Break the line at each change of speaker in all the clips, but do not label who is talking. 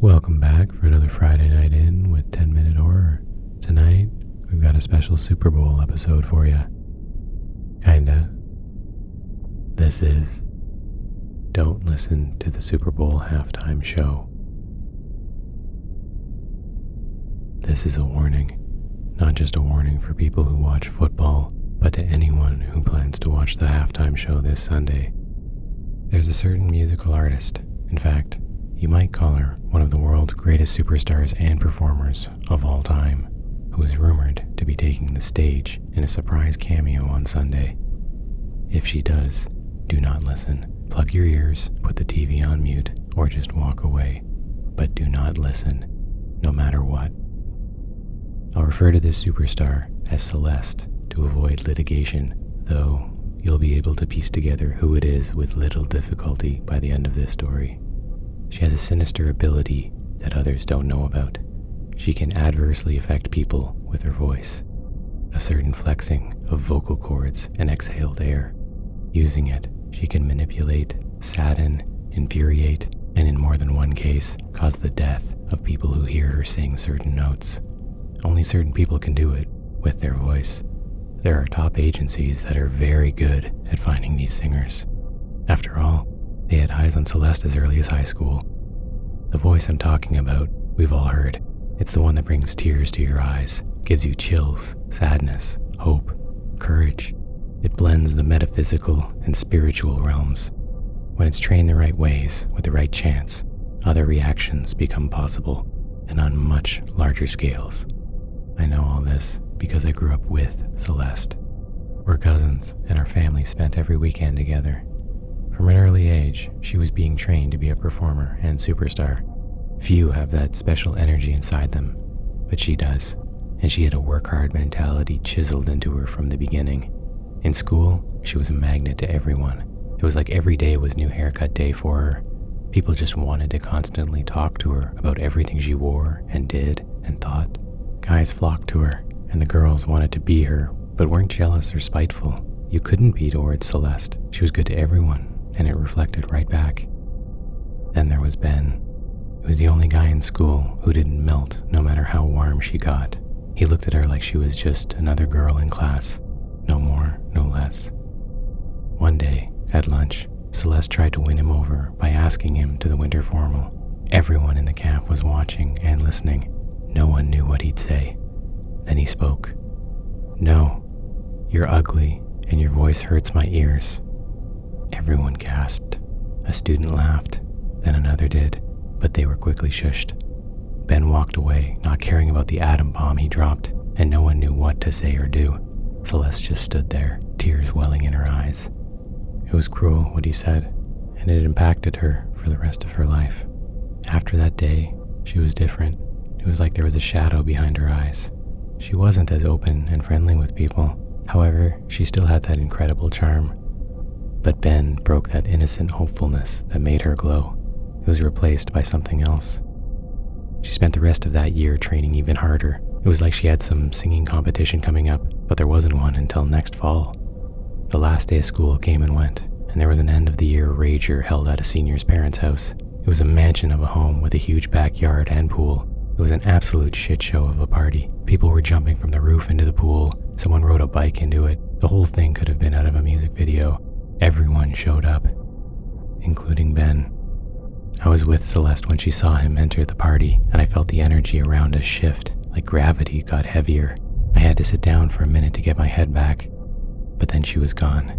Welcome back for another Friday night in with 10 Minute Horror. Tonight, we've got a special Superbowl episode for you. Kinda. This is Don't Listen to the Superbowl Halftime Show. This is a warning. Not just a warning for people who watch football, but to anyone who plans to watch the halftime show this Sunday. There's a certain musical artist, in fact, you might call her one of the world's greatest superstars and performers of all time, who is rumored to be taking the stage in a surprise cameo on Sunday. If she does, do not listen. Plug your ears, put the TV on mute, or just walk away. But do not listen, no matter what. I'll refer to this superstar as Celeste to avoid litigation, though you'll be able to piece together who it is with little difficulty by the end of this story. She has a sinister ability that others don't know about. She can adversely affect people with her voice, a certain flexing of vocal cords and exhaled air. Using it, she can manipulate, sadden, infuriate, and in more than one case, cause the death of people who hear her sing certain notes. Only certain people can do it with their voice. There are top agencies that are very good at finding these singers. After all, they had eyes on Celeste as early as high school. The voice I'm talking about, we've all heard. It's the one that brings tears to your eyes, gives you chills, sadness, hope, courage. It blends the metaphysical and spiritual realms. When it's trained the right ways, with the right chants, other reactions become possible, and on much larger scales. I know all this because I grew up with Celeste. We're cousins, and our family spent every weekend together. From an early age, she was being trained to be a performer and superstar. Few have that special energy inside them, but she does, and she had a work-hard mentality chiseled into her from the beginning. In school, she was a magnet to everyone. It was like every day was new haircut day for her. People just wanted to constantly talk to her about everything she wore and did and thought. Guys flocked to her, and the girls wanted to be her, but weren't jealous or spiteful. You couldn't be towards Celeste. She was good to everyone, and it reflected right back. Then there was Ben. He was the only guy in school who didn't melt no matter how warm she got. He looked at her like she was just another girl in class. No more, no less. One day, at lunch, Celeste tried to win him over by asking him to the winter formal. Everyone in the camp was watching and listening. No one knew what he'd say. Then he spoke. "No, you're ugly, and your voice hurts my ears." Everyone gasped. A student laughed, then another did, but they were quickly shushed. Ben walked away, not caring about the atom bomb he dropped, and no one knew what to say or do. Celeste just stood there, tears welling in her eyes. It was cruel what he said, and it impacted her for the rest of her life. After that day, she was different. It was like there was a shadow behind her eyes. She wasn't as open and friendly with people. However, she still had that incredible charm. But Ben broke that innocent hopefulness that made her glow. It was replaced by something else. She spent the rest of that year training even harder. It was like she had some singing competition coming up, but there wasn't one until next fall. The last day of school came and went, and there was an end-of-the-year rager held at a senior's parents' house. It was a mansion of a home with a huge backyard and pool. It was an absolute shit show of a party. People were jumping from the roof into the pool. Someone rode a bike into it. The whole thing could have been out of a music video. Everyone showed up, including Ben. I was with Celeste when she saw him enter the party, and I felt the energy around us shift, like gravity got heavier. I had to sit down for a minute to get my head back, but then she was gone.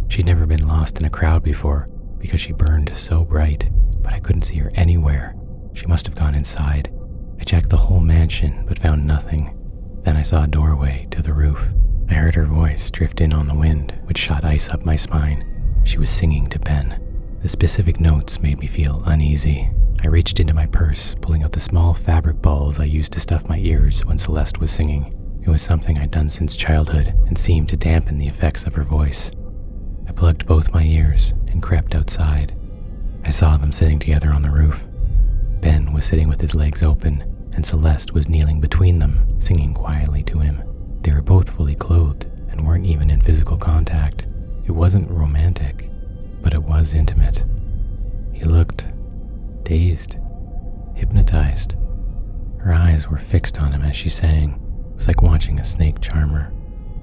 She'd never been lost in a crowd before, because she burned so bright, but I couldn't see her anywhere. She must have gone inside. I checked the whole mansion, but found nothing. Then I saw a doorway to the roof. I heard her voice drift in on the wind, which shot ice up my spine. She was singing to Ben. The specific notes made me feel uneasy. I reached into my purse, pulling out the small fabric balls I used to stuff my ears when Celeste was singing. It was something I'd done since childhood and seemed to dampen the effects of her voice. I plugged both my ears and crept outside. I saw them sitting together on the roof. Ben was sitting with his legs open, and Celeste was kneeling between them, singing quietly to him. They were both fully clothed and weren't even in physical contact. It wasn't romantic, but it was intimate. He looked dazed. hypnotized. Her eyes were fixed on him as she sang. It was like watching a snake charmer.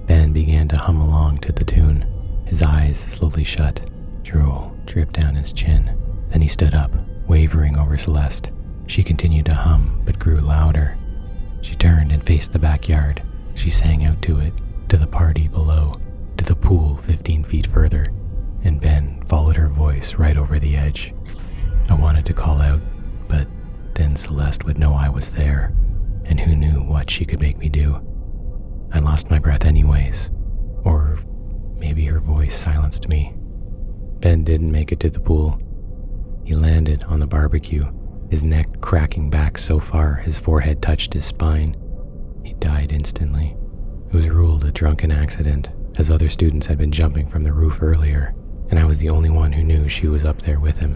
Ben began to hum along to the tune. His eyes slowly shut. Drool dripped down his chin. Then he stood up, wavering over Celeste. She continued to hum, but grew louder. She turned and faced the backyard. She sang out to it, to the party below, to the pool 15 feet further, and Ben followed her voice right over the edge. I wanted to call out, but then Celeste would know I was there, and who knew what she could make me do. I lost my breath anyways, or maybe her voice silenced me. Ben didn't make it to the pool. He landed on the barbecue, his neck cracking back so far his forehead touched his spine. He died instantly. It was ruled a drunken accident, as other students had been jumping from the roof earlier, and I was the only one who knew she was up there with him.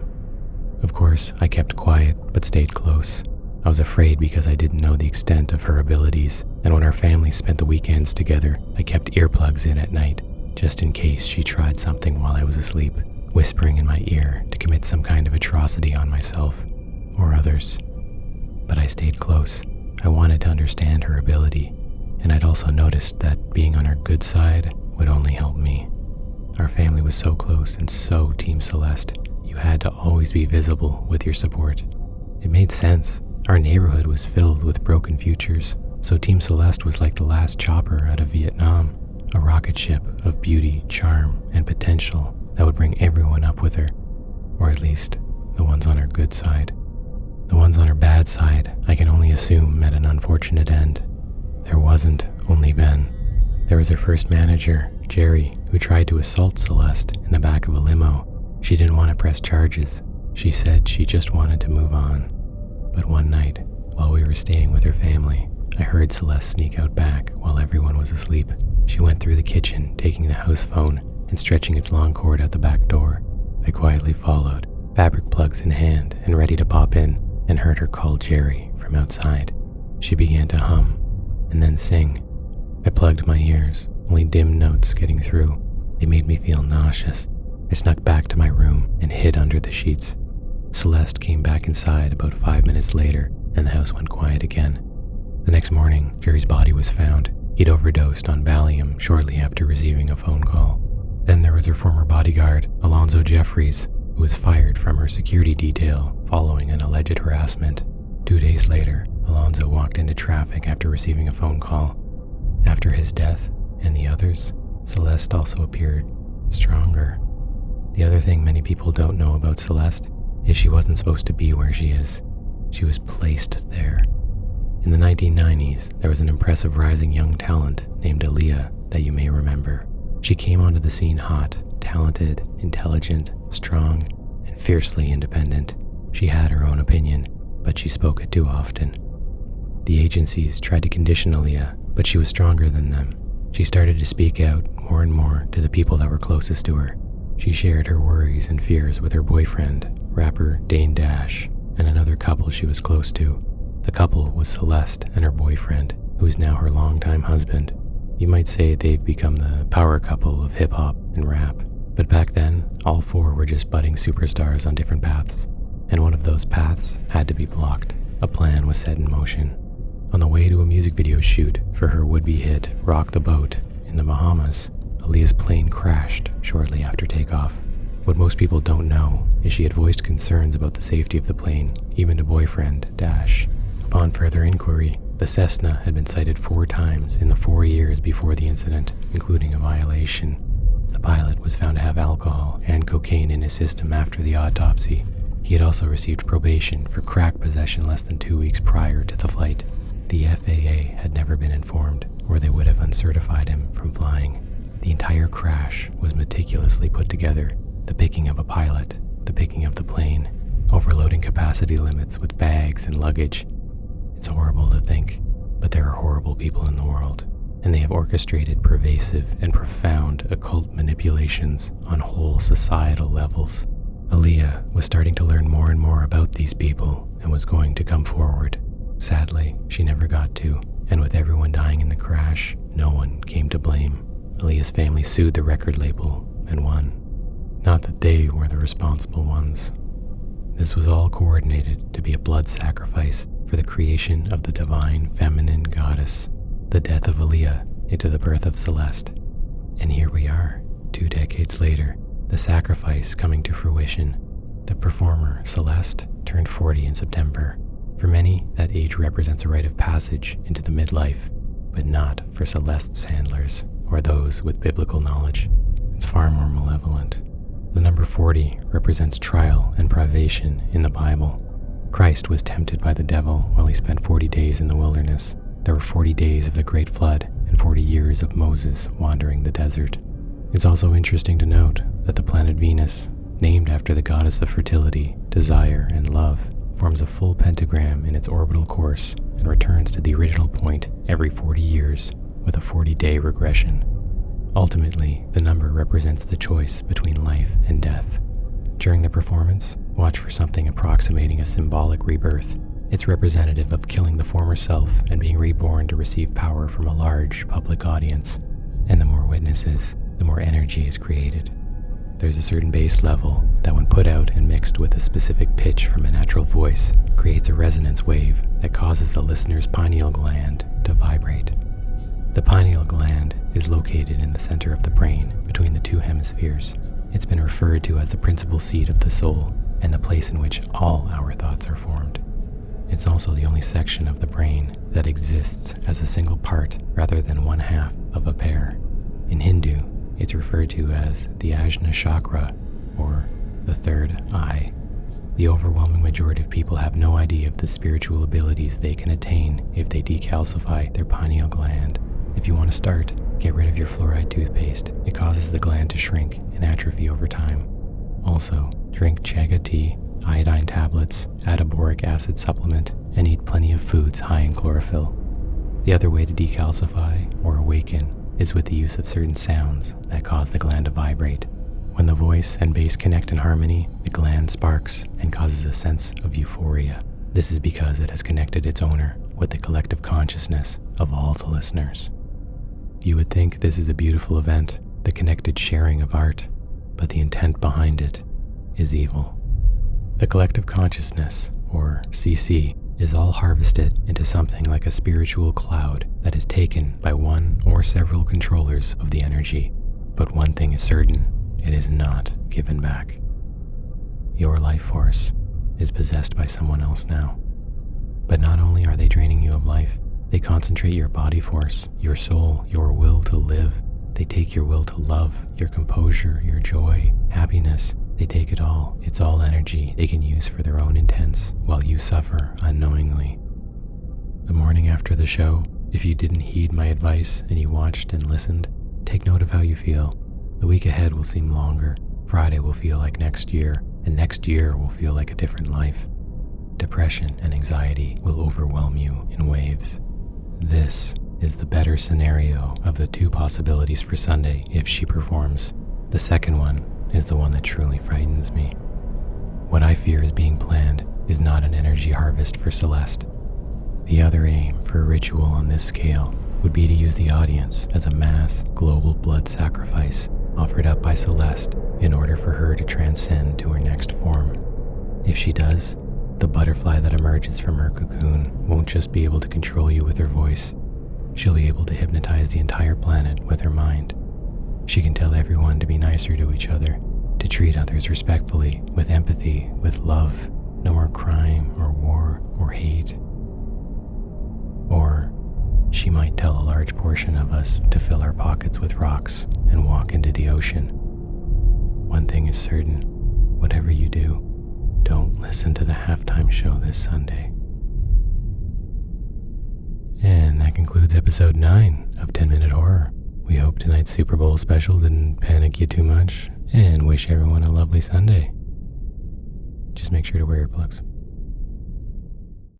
Of course, I kept quiet, but stayed close. I was afraid because I didn't know the extent of her abilities, and when our families spent the weekends together, I kept earplugs in at night, just in case she tried something while I was asleep, whispering in my ear to commit some kind of atrocity on myself, or others. But I stayed close. I wanted to understand her ability, and I'd also noticed that being on her good side would only help me. Our family was so close and so Team Celeste, you had to always be visible with your support. It made sense. Our neighborhood was filled with broken futures, so Team Celeste was like the last chopper out of Vietnam, a rocket ship of beauty, charm, and potential that would bring everyone up with her, or at least the ones on her good side. The ones on her bad side, I can only assume, met an unfortunate end. There wasn't only Ben. There was her first manager, Jerry, who tried to assault Celeste in the back of a limo. She didn't want to press charges. She said she just wanted to move on. But one night, while we were staying with her family, I heard Celeste sneak out back while everyone was asleep. She went through the kitchen, taking the house phone and stretching its long cord out the back door. I quietly followed, fabric plugs in hand and ready to pop in, and heard her call Jerry from outside. She began to hum and then sing. I plugged my ears, only dim notes getting through. They made me feel nauseous. I snuck back to my room and hid under the sheets. Celeste came back inside about 5 minutes later, and the house went quiet again. The next morning, Jerry's body was found. He'd overdosed on Valium shortly after receiving a phone call. Then there was her former bodyguard, Alonzo Jeffries, who was fired from her security detail following an alleged harassment. 2 days later, Alonzo walked into traffic after receiving a phone call. After his death and the others, Celeste also appeared stronger. The other thing many people don't know about Celeste is she wasn't supposed to be where she is. She was placed there. In the 1990s, there was an impressive rising young talent named Aaliyah that you may remember. She came onto the scene hot, talented, intelligent, strong, and fiercely independent. She had her own opinion, but she spoke it too often. The agencies tried to condition Aaliyah, but she was stronger than them. She started to speak out more and more to the people that were closest to her. She shared her worries and fears with her boyfriend, rapper Dane Dash, and another couple she was close to. The couple was Celeste and her boyfriend, who is now her longtime husband. You might say they've become the power couple of hip-hop and rap, but back then, all four were just budding superstars on different paths, and one of those paths had to be blocked. A plan was set in motion. On the way to a music video shoot for her would-be hit Rock the Boat in the Bahamas, Aaliyah's plane crashed shortly after takeoff. What most people don't know is she had voiced concerns about the safety of the plane, even to boyfriend Dash. Upon further inquiry, the Cessna had been cited 4 times in the 4 years before the incident, including a violation. The pilot was found to have alcohol and cocaine in his system after the autopsy. He had also received probation for crack possession less than 2 weeks prior to the flight. The FAA had never been informed, or they would have uncertified him from flying. The entire crash was meticulously put together. The picking of a pilot, the picking of the plane, overloading capacity limits with bags and luggage. It's horrible to think, but there are horrible people in the world, and they have orchestrated pervasive and profound occult manipulations on whole societal levels. Aaliyah was starting to learn more and more about these people and was going to come forward. Sadly, she never got to, and with everyone dying in the crash, no one came to blame. Aaliyah's family sued the record label and won. Not that they were the responsible ones. This was all coordinated to be a blood sacrifice for the creation of the divine feminine goddess, the death of Aaliyah into the birth of Celeste. And here we are, 2 decades later, the sacrifice coming to fruition. The performer, Celeste, turned 40 in September. For many, that age represents a rite of passage into the midlife, but not for Celeste's handlers or those with biblical knowledge. It's far more malevolent. The number 40 represents trial and privation in the Bible. Christ was tempted by the devil while he spent 40 days in the wilderness. There were 40 days of the Great Flood and 40 years of Moses wandering the desert. It's also interesting to note that the planet Venus, named after the goddess of fertility, desire, and love, forms a full pentagram in its orbital course and returns to the original point every 40 years with a 40-day regression. Ultimately, the number represents the choice between life and death. During the performance, watch for something approximating a symbolic rebirth. It's representative of killing the former self and being reborn to receive power from a large public audience. And the more witnesses, the more energy is created. There's a certain bass level that, when put out and mixed with a specific pitch from a natural voice, creates a resonance wave that causes the listener's pineal gland to vibrate. The pineal gland is located in the center of the brain between the 2 hemispheres. It's been referred to as the principal seat of the soul and the place in which all our thoughts are formed. It's also the only section of the brain that exists as a single part rather than one half of a pair. In Hindu, it's referred to as the Ajna chakra, or the third eye. The overwhelming majority of people have no idea of the spiritual abilities they can attain if they decalcify their pineal gland. If you want to start, get rid of your fluoride toothpaste. It causes the gland to shrink and atrophy over time. Also, drink chaga tea, iodine tablets, add a boric acid supplement, and eat plenty of foods high in chlorophyll. The other way to decalcify or awaken is with the use of certain sounds that cause the gland to vibrate. When the voice and bass connect in harmony, the gland sparks and causes a sense of euphoria. This is because it has connected its owner with the collective consciousness of all the listeners. You would think this is a beautiful event, the connected sharing of art, but the intent behind it is evil. The collective consciousness, or CC, is all harvested into something like a spiritual cloud that is taken by one or several controllers of the energy. But one thing is certain, it is not given back. Your life force is possessed by someone else now. But not only are they draining you of life, they concentrate your body force, your soul, your will to live. They take your will to love, your composure, your joy, happiness. They take it all. It's all energy they can use for their own intents while you suffer unknowingly. The morning after the show, if you didn't heed my advice and you watched and listened, take note of how you feel. The week ahead will seem longer. Friday will feel like next year, and next year will feel like a different life. Depression and anxiety will overwhelm you in waves. This is the better scenario of the 2 possibilities for Sunday if she performs. The second one is the one that truly frightens me. What I fear is being planned is not an energy harvest for Celeste. The other aim for a ritual on this scale would be to use the audience as a mass global blood sacrifice offered up by Celeste in order for her to transcend to her next form. If she does, the butterfly that emerges from her cocoon won't just be able to control you with her voice. She'll be able to hypnotize the entire planet with her mind. She can tell everyone to be nicer to each other, to treat others respectfully, with empathy, with love. No more crime or war or hate. Or she might tell a large portion of us to fill our pockets with rocks and walk into the ocean. One thing is certain, whatever you do, don't listen to the halftime show this Sunday. And that concludes episode 9 of 10 Minute Horror. We hope tonight's Superbowl special didn't panic you too much, and wish everyone a lovely Sunday. Just make sure to wear your plugs.